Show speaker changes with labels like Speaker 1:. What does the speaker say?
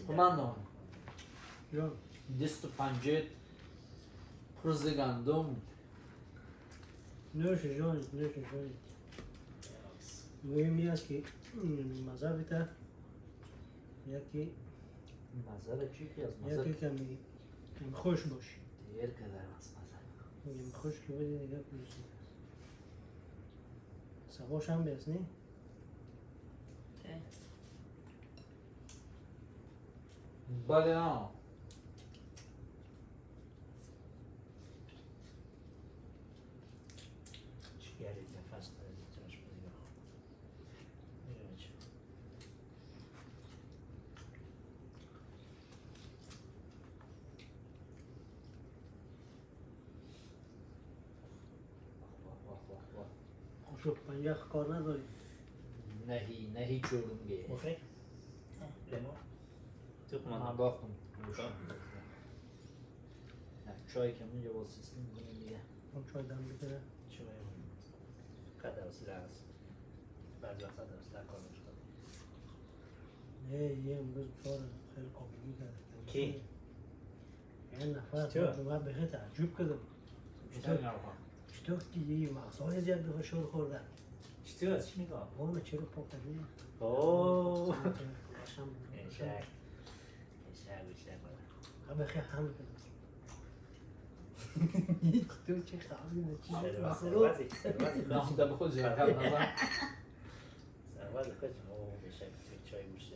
Speaker 1: من نه
Speaker 2: جان
Speaker 1: دست و پنجه پرز گندم
Speaker 2: نوش جانت نوش جانت مهمی است که مزه بده یکی
Speaker 1: مزه چی که از
Speaker 2: یکی
Speaker 1: مزه
Speaker 2: کمی خوش باشی
Speaker 1: دیر که در از مزه
Speaker 2: میگم خوش که بدی دیگه پوزی سواش هم بیست نی؟
Speaker 1: بله نه
Speaker 3: چیگری نفس داری جاش بزیگاه میگم چی
Speaker 2: خوشو پنجه کار نداری
Speaker 1: نهی چورونگه
Speaker 3: مفید؟ لیمون؟ تو
Speaker 1: من
Speaker 3: کمان
Speaker 1: باختم چای که من جواز سیستم کنیم دیگه
Speaker 2: اون چای دم بگیره
Speaker 3: چای قدر سیره هست بعضی وقت قدر سیره کار نشد
Speaker 2: یه امروز بسار خیلی قابلی کرد
Speaker 3: کی؟
Speaker 2: یه نفر
Speaker 3: چطور؟
Speaker 2: من به خیلی تعجب کردم
Speaker 3: چطور نروها؟
Speaker 2: چطور که یه مغزهای زیاد به شور خوردن
Speaker 3: چطور؟ چی میگم؟
Speaker 2: وام چرا پاکردی؟
Speaker 3: اوه
Speaker 2: قشم
Speaker 3: شک بیشتر کنم
Speaker 2: به خیلی هم کردم تو چه خواهی چی
Speaker 1: نه خودم به خود زیاد هم نظر
Speaker 3: سروازی خود اوه بشک چای گوشته